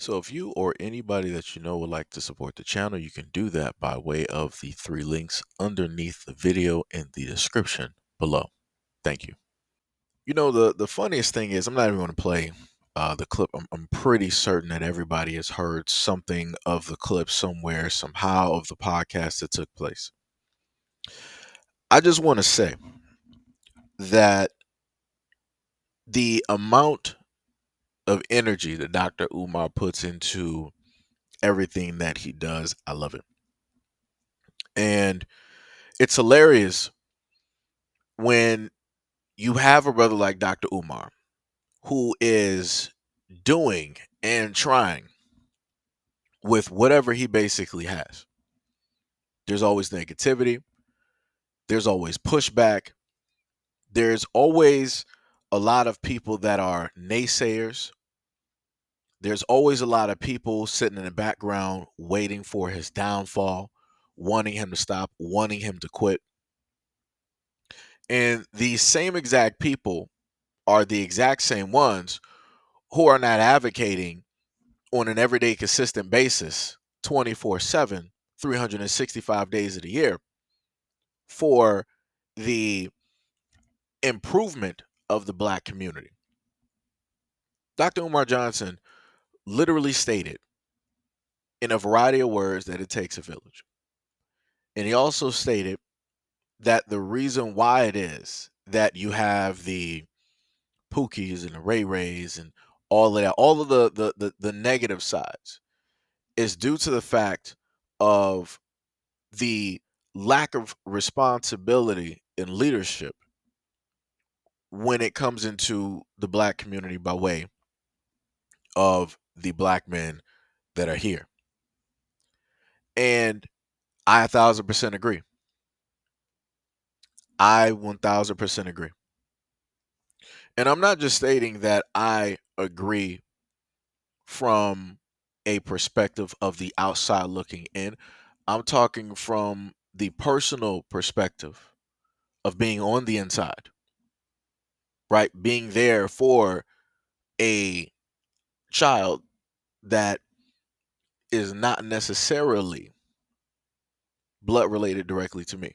So if you or anybody that you know would like to support the channel, you can do that by way of the three links underneath the video in the description below. Thank you. You know, the funniest thing is I'm not even going to play the clip. I'm pretty certain that everybody has heard something of the clip somewhere, somehow, of the podcast that took place. I just want to say that the amount of energy that Dr. Umar puts into everything that he does, I love it. And it's hilarious when you have a brother like Dr. Umar who is doing and trying with whatever he basically has. There's always negativity, there's always pushback, there's always a lot of people that are naysayers. There's always a lot of people sitting in the background waiting for his downfall, wanting him to stop, wanting him to quit. And these same exact people are the exact same ones who are not advocating on an everyday consistent basis 24/7, 365 days of the year for the improvement of the black community. Dr. Umar Johnson literally stated in a variety of words that it takes a village. And he also stated that the reason why it is that you have the Pookies and the Ray Rays and all of that, all of the negative sides, is due to the fact of the lack of responsibility and leadership when it comes into the black community by way of the black men that are here. And I 1000% agree. I 1000% agree. And I'm not just stating that I agree from a perspective of the outside looking in. I'm talking from the personal perspective of being on the inside, right? Being there for a child that is not necessarily blood related directly to me,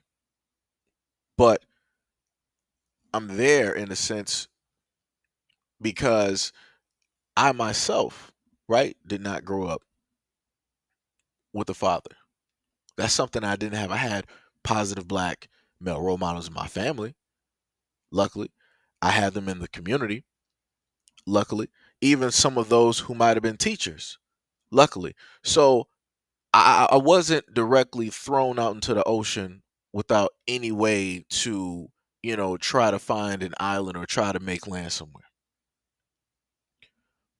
but I'm there in a sense because I myself, right, did not grow up with a father. That's something I didn't have. I had positive black male role models in my family. Luckily, I had them in the community. Luckily, even some of those who might have been teachers. Luckily, so I wasn't directly thrown out into the ocean without any way to, try to find an island or try to make land somewhere.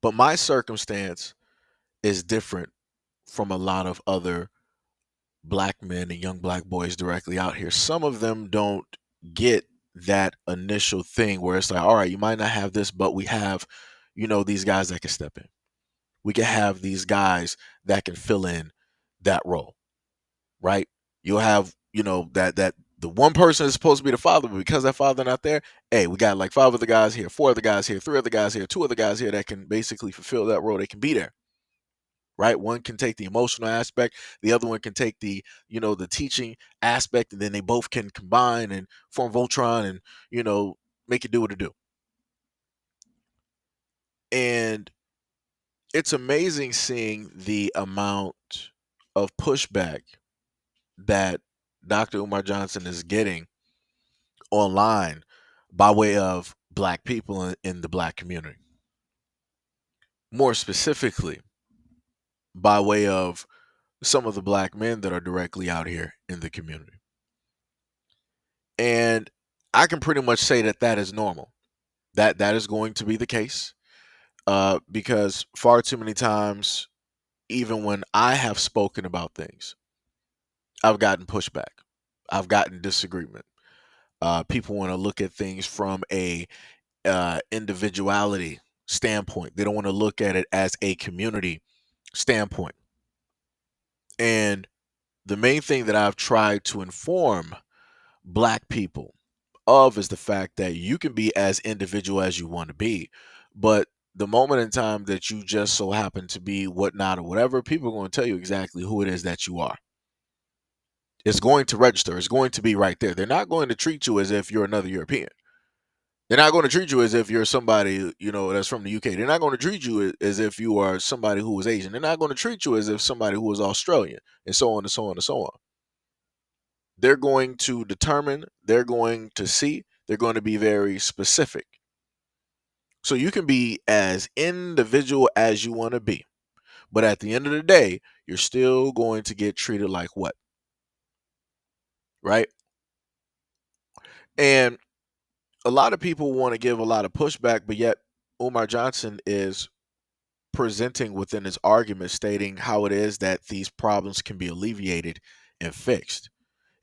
But my circumstance is different from a lot of other black men and young black boys directly out here. Some of them don't get that initial thing where it's like, all right, you might not have this, but we have, these guys that can step in. We can have these guys that can fill in that role, right? You'll have, that the one person is supposed to be the father, but because that father not there, hey, we got like five other guys here, four other guys here, three other guys here, two other guys here that can basically fulfill that role. They can be there, right? One can take the emotional aspect, the other one can take the, the teaching aspect, and then they both can combine and form Voltron and, make it do what it do. And it's amazing seeing the amount of pushback that Dr. Umar Johnson is getting online by way of black people in the black community. More specifically, by way of some of the black men that are directly out here in the community. And I can pretty much say that that is normal. That is going to be the case, because far too many times, even when I have spoken about things, I've gotten pushback. I've gotten disagreement. People want to look at things from a individuality standpoint. They don't want to look at it as a community standpoint. And the main thing that I've tried to inform black people of is the fact that you can be as individual as you want to be, but the moment in time that you just so happen to be whatnot or whatever, people are going to tell you exactly who it is that you are. It's going to register. It's going to be right there. They're not going to treat you as if you're another European. They're not going to treat you as if you're somebody, that's from the UK. They're not going to treat you as if you are somebody who was Asian. They're not going to treat you as if somebody who was Australian, and so on and so on and so on. They're going to determine, they're going to see, they're going to be very specific. So you can be as individual as you want to be. But at the end of the day, you're still going to get treated like what? Right? And a lot of people want to give a lot of pushback, but yet Umar Johnson is presenting within his argument stating how it is that these problems can be alleviated and fixed.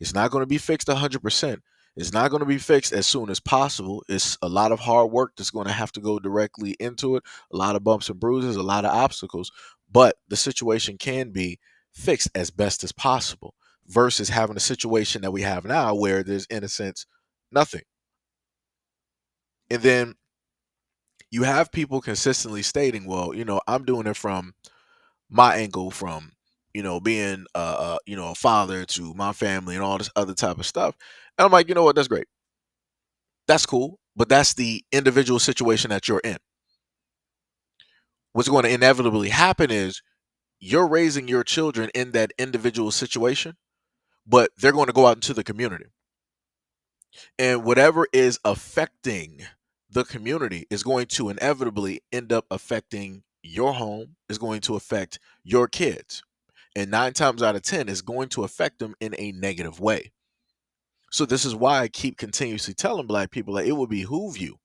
It's not going to be fixed 100%. It's not going to be fixed as soon as possible. It's a lot of hard work that's going to have to go directly into it, a lot of bumps and bruises, a lot of obstacles, but the situation can be fixed as best as possible versus having a situation that we have now where there's, in a sense, nothing. And then you have people consistently stating, well, I'm doing it from my angle, from being a father to my family and all this other type of stuff. And I'm like, you know what, that's great, that's cool, but that's the individual situation that you're in. What's going to inevitably happen is you're raising your children in that individual situation, but they're going to go out into the community, and whatever is affecting the community is going to inevitably end up affecting your home, is going to affect your kids, and 9 times out of 10 is going to affect them in a negative way. So this is why I keep continuously telling black people that it would behoove you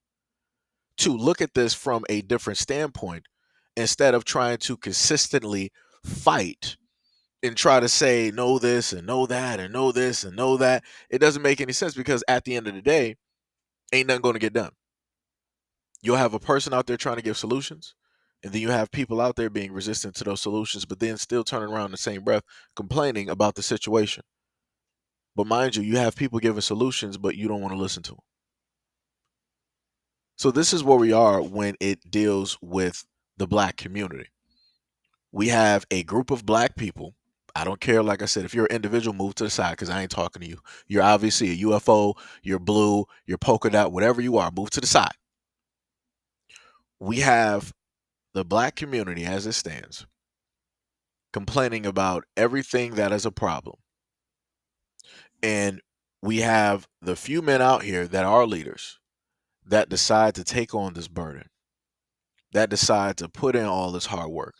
to look at this from a different standpoint instead of trying to consistently fight and try to say know this and know that and know this and know that. It doesn't make any sense, because at the end of the day, ain't nothing going to get done. You'll have a person out there trying to give solutions, and then you have people out there being resistant to those solutions, but then still turning around in the same breath complaining about the situation. But mind you, you have people giving solutions, but you don't want to listen to them. So this is where we are when it deals with the black community. We have a group of black people. I don't care, like I said, if you're an individual, move to the side because I ain't talking to you. You're obviously a UFO, you're blue, you're polka dot, whatever you are, move to the side. We have the black community as it stands complaining about everything that is a problem. And we have the few men out here that are leaders that decide to take on this burden, that decide to put in all this hard work,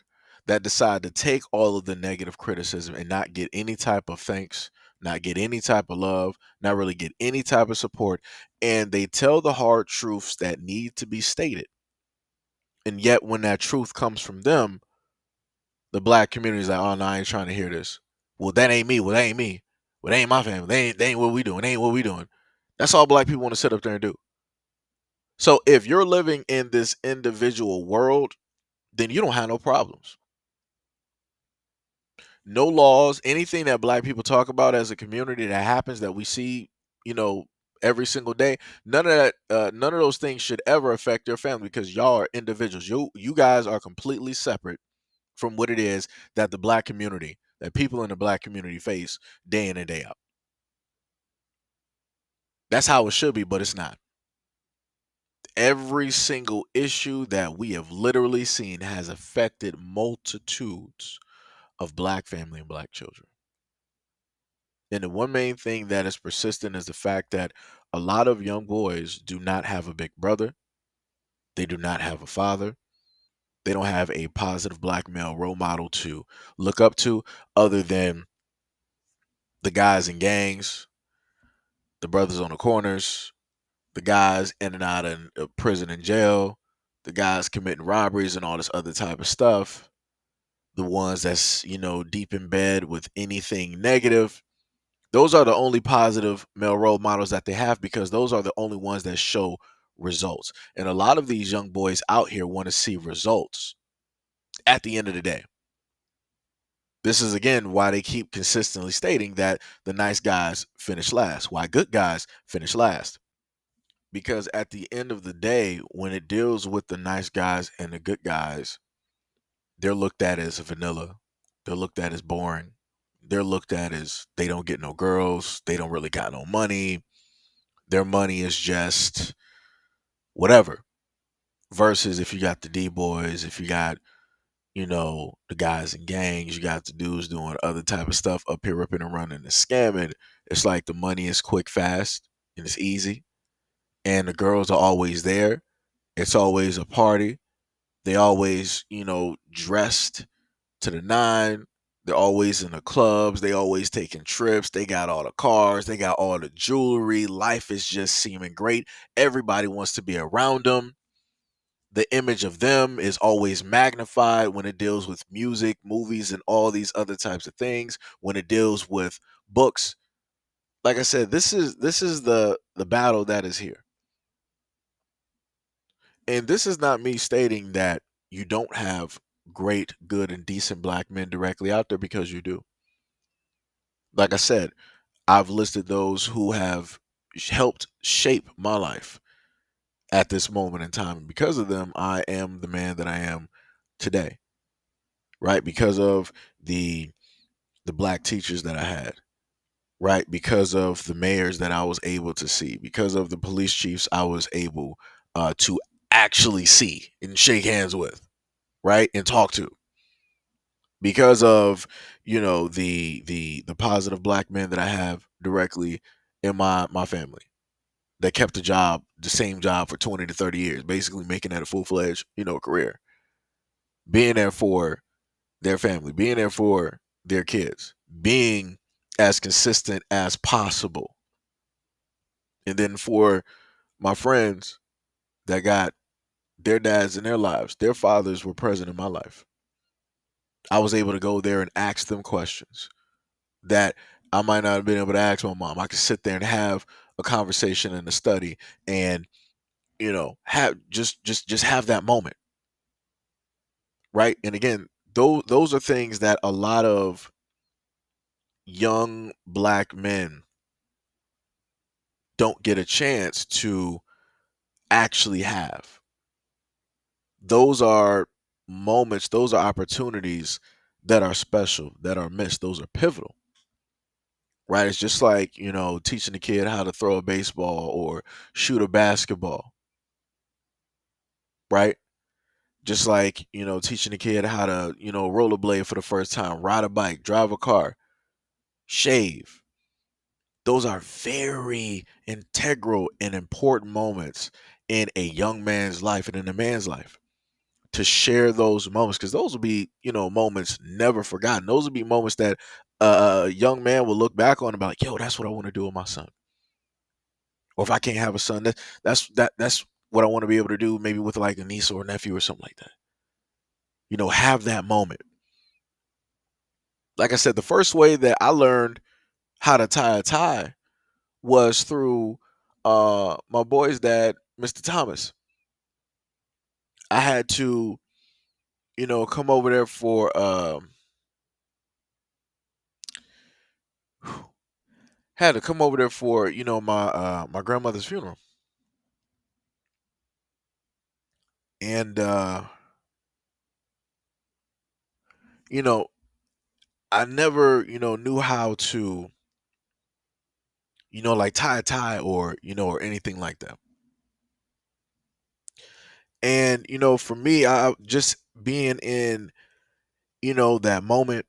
that decide to take all of the negative criticism and not get any type of thanks, not get any type of love, not really get any type of support. And they tell the hard truths that need to be stated. And yet, when that truth comes from them, the black community is like, oh, no, I ain't trying to hear this. Well, that ain't me. Well, that ain't me. Well, they ain't my family. They ain't what we doing. They ain't what we doing. That's all black people want to sit up there and do. So if you're living in this individual world, then you don't have no problems. No laws, anything that black people talk about as a community that happens that we see, you know, every single day, none of that, none of those things should ever affect your family, because y'all are individuals. You guys are completely separate from what it is that the black community, that people in the black community face day in and day out. That's how it should be, but it's not. Every single issue that we have literally seen has affected multitudes of black family and black children. And the one main thing that is persistent is the fact that a lot of young boys do not have a big brother. They do not have a father. They don't have a positive black male role model to look up to, other than the guys in gangs, the brothers on the corners, the guys in and out of prison and jail, the guys committing robberies and all this other type of stuff, the ones that's, deep in bed with anything negative. Those are the only positive male role models that they have, because those are the only ones that show results. And a lot of these young boys out here want to see results at the end of the day. This is again why they keep consistently stating that the nice guys finish last, why good guys finish last. because at the end of the day, when it deals with the nice guys and the good guys, they're looked at as vanilla. They're looked at as boring. They're looked at as they don't get no girls. They don't really got no money. Their money is just whatever. Versus if you got the D boys, if you got, the guys in gangs, you got the dudes doing other type of stuff up here ripping and running and scamming. It's like the money is quick, fast, and it's easy. And the girls are always there. It's always a party. They always, dressed to the nine. They're always in the clubs. They always taking trips. They got all the cars. They got all the jewelry. Life is just seeming great. Everybody wants to be around them. The image of them is always magnified when it deals with music, movies, and all these other types of things. When it deals with books, like I said, this is the battle that is here. And this is not me stating that you don't have great, good, and decent black men directly out there, because you do. Like I said, I've listed those who have helped shape my life at this moment in time. And because of them, I am the man that I am today, right? Because of the black teachers that I had, right? Because of the mayors that I was able to see, because of the police chiefs I was able to actually see and shake hands with, right? And talk to, because of, the positive black men that I have directly in my family, that kept the same job for 20 to 30 years, basically making that a full-fledged, career, being there for their family, being there for their kids, being as consistent as possible. And then for my friends that got their dads in their lives, their fathers were present in my life. I was able to go there and ask them questions that I might not have been able to ask my mom. I could sit there and have a conversation in the study and, have just have that moment, right? And again, those are things that a lot of young black men don't get a chance to actually have. Those are moments, those are opportunities that are special, that are missed, those are pivotal, right? It's just like, teaching a kid how to throw a baseball or shoot a basketball, right? Just like, teaching a kid how to, rollerblade for the first time, ride a bike, drive a car, shave. Those are very integral and important moments in a young man's life and in a man's life, to share those moments, because those will be, moments never forgotten. Those will be moments that a young man will look back on and be like, yo, that's what I want to do with my son. Or if I can't have a son, that's what I want to be able to do, maybe with like a niece or a nephew or something like that. Have that moment. Like I said, the first way that I learned how to tie a tie was through my boy's dad, Mr. Thomas. I had to, come over there for had to come over there for, my grandmother's funeral. And you know, I never, knew how to, like tie a tie, or, or anything like that. And, for me, I just being in, that moment,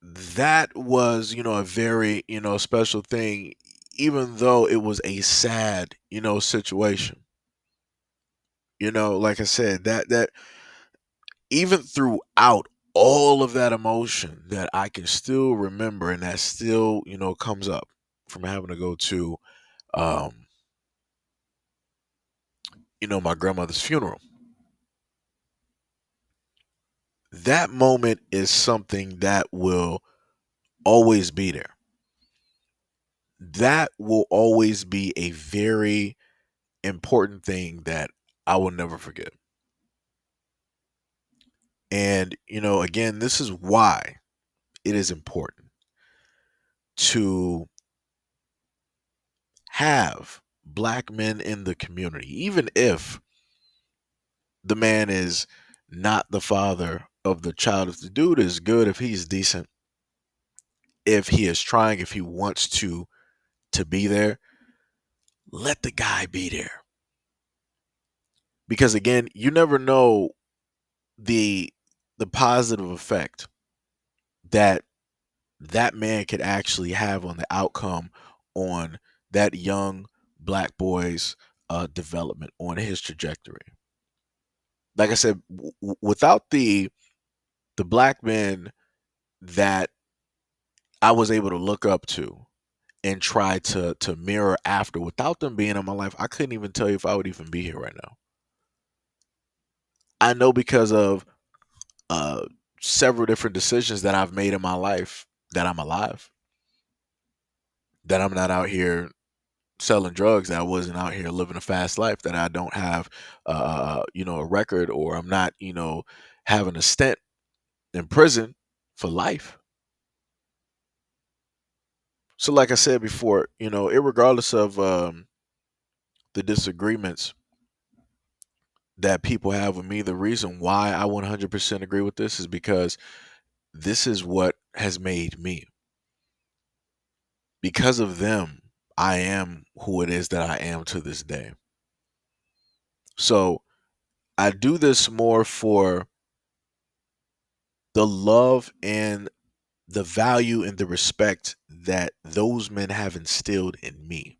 that was, a very, special thing, even though it was a sad, situation. Like I said, that even throughout all of that emotion, that I can still remember, and that still, comes up from having to go to, um, my grandmother's funeral. That moment is something that will always be there. That will always be a very important thing that I will never forget. And, again, this is why it is important to have black men in the community, even if the man is not the father of the child. If the dude is good, if he's decent, if he is trying, if he wants to be there, let the guy be there. Because again, you never know the the positive effect that that man could actually have on the outcome on that young black boy's development, on his trajectory. Like I said, without the black men that I was able to look up to and try to mirror after, without them being in my life, I couldn't even tell you if I would even be here right now. I know because of uh, several different decisions that I've made in my life that I'm alive, that I'm not out here selling drugs, that I wasn't out here living a fast life, that I don't have, a record, or I'm not, having a stint in prison for life. So, like I said before, regardless of the disagreements that people have with me, the reason why I 100% agree with this is because this is what has made me. Because of them, I am who it is that I am to this day. So I do this more for the love and the value and the respect that those men have instilled in me.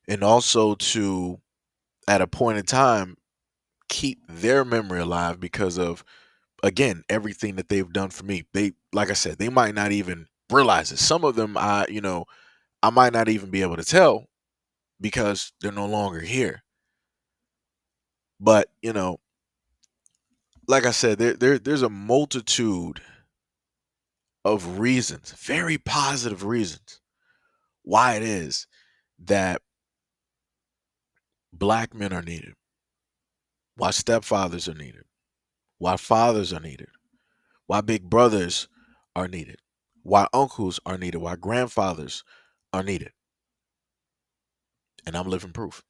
And also to, at a point in time, keep their memory alive because of, again, everything that they've done for me. They, like I said, they might not even realize it. Some of them, I might not even be able to tell because they're no longer here. But, like I said, there's a multitude of reasons, very positive reasons, why it is that black men are needed, why stepfathers are needed, why fathers are needed, why big brothers are needed, why uncles are needed, why grandfathers are needed. And I'm living proof.